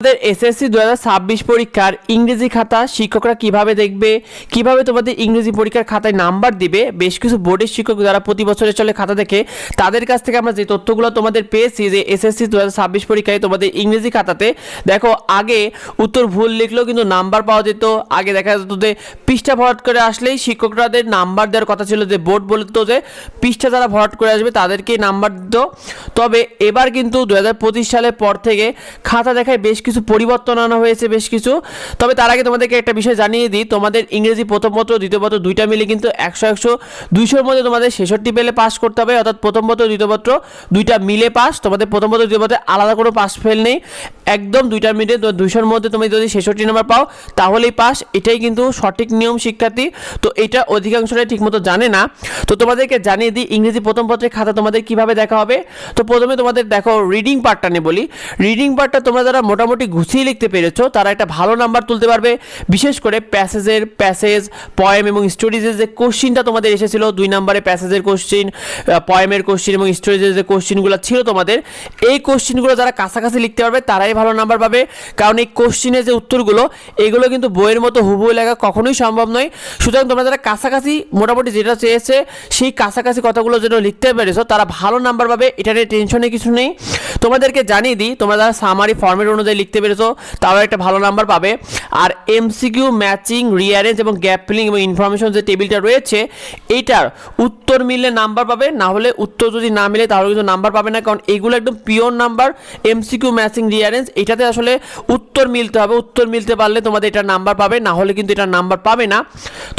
তোমাদের এসএসসি 2026 পরীক্ষার ইংরেজি খাতা শিক্ষকরা কিভাবে দেখবে, কিভাবে তোমাদের ইংরেজি পরীক্ষার খাতায় নাম্বার দিবে, বেশ কিছু বোর্ডের শিক্ষক যারা প্রতি বছরের চলে খাতা দেখে তাদের কাছ থেকে আমরা যে তথ্যগুলো তোমাদের পেয়েছি যে এসএসসি 2026 পরীক্ষায় তোমাদের ইংরেজি খাতাতে দেখো আগে উত্তর ভুল লিখলেও কিন্তু নাম্বার পাওয়া যেত। আগে দেখা যেত যে পৃষ্ঠা ভরাট করে আসলেই শিক্ষকরাদের নাম্বার দেওয়ার কথা ছিল, যে বোর্ড বলতো যে পৃষ্ঠা যারা ভরাট করে আসবে তাদেরকেই নাম্বার দিত। তবে এবার কিন্তু 2025 সালের পর থেকে খাতা দেখায় বেশ কিছু পরিবর্তন আনা হয়েছে বেশ কিছু। তবে তার আগে তোমাদেরকে একটা বিষয় জানিয়ে দিই, তোমাদের ইংরেজি প্রথম পত্র দ্বিতীয় পত্র দুইটা মিলে কিন্তু 100 200-র মধ্যে তোমাদের 66 পেলে পাস করতে হবে, অর্থাৎ প্রথম পত্র দ্বিতীয় পত্র দুইটা মিলে পাস। তোমাদের প্রথম পত্র দ্বিতীয় পত্রে আলাদা কোনো পাস ফেল নেই, একদম দুইটার মিলে 200-র মধ্যে তুমি যদি 66 নাম্বার পাও তাহলেই পাস। এটাই কিন্তু সঠিক নিয়ম শিক্ষার্থী, তো এটা অধিকাংশরাই ঠিকমতো জানে না। তো তোমাদেরকে জানিয়ে দিই ইংরেজি প্রথম পত্রের খাতা তোমাদের কিভাবে দেখা হবে। তো প্রথমে তোমাদের দেখো রিডিং পার্টটা নিয়ে বলি। রিডিং পার্টটা তোমরা যারা মোটামুটি গুছিয়ে লিখতে পেরেছো তারা একটা ভালো নাম্বার তুলতে পারবে, বিশেষ করে প্যাসেজ পয়েম এবং স্টোরিজের যে কোশ্চিনটা তোমাদের এসেছিল 2 নম্বরে প্যাসেজের কোশ্চিন, পয়েমের কোশ্চিন এবং স্টোরিজের যে কোশ্চিনগুলো ছিল তোমাদের, এই কোশ্চিনগুলো যারা কাছাকাছি লিখতে পারবে তারাই ভালো নাম্বার পাবে। কারণ এই কোশ্চিনের যে উত্তরগুলো এগুলো কিন্তু বইয়ের মতো হুবহু লেখা কখনোই সম্ভব নয়। সুতরাং তোমরা যারা কাছাকাছি মোটামুটি যেটা চেয়েছে সেই কাছাকাছি কথাগুলো যেন লিখতে পেরেছো তারা ভালো নাম্বার পাবে, এটা নিয়ে টেনশনের কিছু নেই। তোমাদেরকে জানিয়ে দিই তোমরা যারা সামারি ফর্মেট অনুযায়ী লিখতে পেরেছো তারাও একটা ভালো নাম্বার পাবে। আর এমসিকিউ ম্যাচিং রিঅ্যারেঞ্জ এবং গ্যাপ ফিলিং এবং ইনফরমেশন যে টেবিলটা রয়েছে এইটার উত্তর মিললে নাম্বার পাবে, না হলে উত্তর যদি না মিলে তাহলে কিন্তু নাম্বার পাবে না, কারণ এইগুলো একদম pure number. MCQ matching rearrange এটাতে আসলে উত্তর মিলতে হবে, উত্তর মিলতে পারলে তোমাদের এটা নাম্বার পাবে, না হলে কিন্তু এটা নাম্বার পাবে না।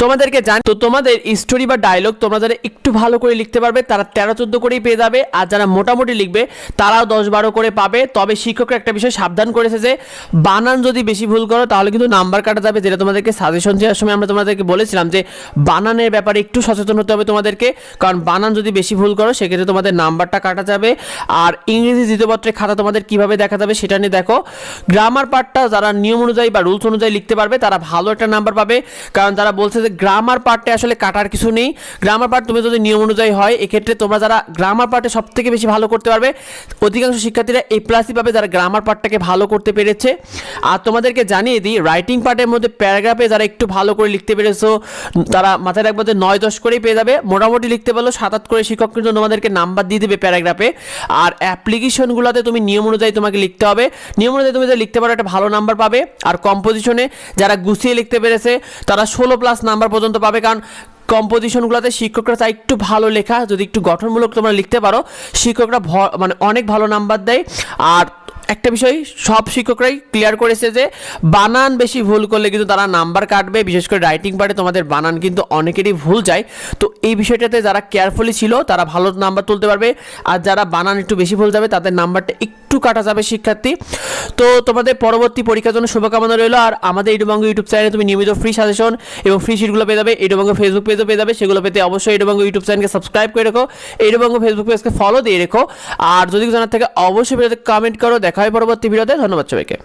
তোমাদেরকে জানি তো তোমাদের স্টোরি বা ডায়লগ তোমরা যারা একটু ভালো করে লিখতে পারবে তারা 13-14 করেই পেয়ে যাবে, আর যারা মোটামুটি লিখবে তারাও 10-12 করে পাবে। তবে শিক্ষকরা একটা বিষয় সাবধান করেছে যে বানান যদি বেশি ভুল করো তাহলে কিন্তু নাম্বার কাটা যাবে, যেটা তোমাদেরকে সাজেশন দেওয়ার সময় আমরা তোমাদেরকে বলেছিলাম যে বানানের ব্যাপারে একটু সচেতন হতে হবে তোমাদেরকে, কারণ বানান যদি বেশি ভুল করো সেক্ষেত্রে তোমাদের নাম্বারটা কাটা যাবে। আর ইংরেজি দ্বিতীয় পত্রের খাতা তোমাদের কিভাবে দেখা যাবে সেটা নিয়ে দেখো। গ্রামার পার্টটা যারা নিয়ম অনুযায়ী বা রুলস অনুযায়ী লিখতে পারবে তারা ভালো একটা নাম্বার পাবে, কারণ তারা বলছে যে গ্রামার পার্টে আসলে কাটার কিছু নেই। গ্রামার পার্ট তুমি যদি নিয়ম অনুযায়ী হয় এক্ষেত্রে তোমরা যারা গ্রামার পার্টে সব থেকে বেশি ভালো করতে পারবে অধিকাংশ শিক্ষার্থীরা A+ পাবে যারা গ্রামার পার্টটাকে ভালো করতে পেরেছে। আর তোমাদেরকে জানিয়ে দিই রাইটিং পার্টের মধ্যে প্যারাগ্রাফে যারা একটু ভালো করে লিখতে পেরেছো তারা মাথায় রাখবো যে 9-10 করেই পেয়ে যাবে। মোটামুটি লিখতে পারলো 7-8 করে শিক্ষক কিন্তু তোমাদেরকে নাম্বার দিয়ে দেবে প্যারাগ্রাফে। আর অ্যাপ্লিকেশনগুলোতে তুমি নিয়ম অনুযায়ী তোমাকে লিখতে হবে, নিয়ম অনুযায়ী তুমি যদি লিখতে পারো একটা ভালো নাম্বার পাবে। আর কম্পোজিশনে যারা গুছিয়ে লিখতে পেরেছে তারা 16+ নাম্বার পর্যন্ত পাবে, কারণ কম্পোজিশনগুলোতে শিক্ষকরা চাই একটু ভালো লেখা, যদি একটু গঠনমূলক তোমরা লিখতে পারো শিক্ষকরা মানে অনেক ভালো নাম্বার দেয়। আর একটা বিষয় সব শিক্ষকরাই ক্লিয়ার করেছে যে বানান বেশি ভুল করলে কিন্তু তারা নাম্বার কাটবে, বিশেষ করে রাইটিং পার্টে তোমাদের বানান কিন্তু অনেকেরই ভুল যায়। তো এই বিষয়টাতে যারা কেয়ারফুলি ছিল তারা ভালো নাম্বার তুলতে পারবে, আর যারা বানান একটু বেশি ভুল যাবে তাদের নাম্বারটা একটু কাটা যাবে শিক্ষার্থী। তো তোমাদের পরবর্তী পরীক্ষার জন্য শুভকামনা রইল। আর আমাদের এডুবঙ্গ ইউটিউব চ্যানেলে তুমি নিয়মিত ফ্রি সাজেশন এবং ফ্রি শিটগুলো পেয়ে যাবে, এডুবঙ্গ ফেসবুক পেজও পেয়ে যাবে। সেগুলো পেতে অবশ্যই এডুবঙ্গ ইউটিউব চ্যানেলকে সাবস্ক্রাইব করে রেখো, এডুবঙ্গ ফেসবুক পেজকে ফলো দিয়ে রেখো। আর যদি জানার থেকে অবশ্যই ভিডিওতে কমেন্ট করো। দেখা হয় পরবর্তী ভিডিওতে। ধন্যবাদ সবাইকে।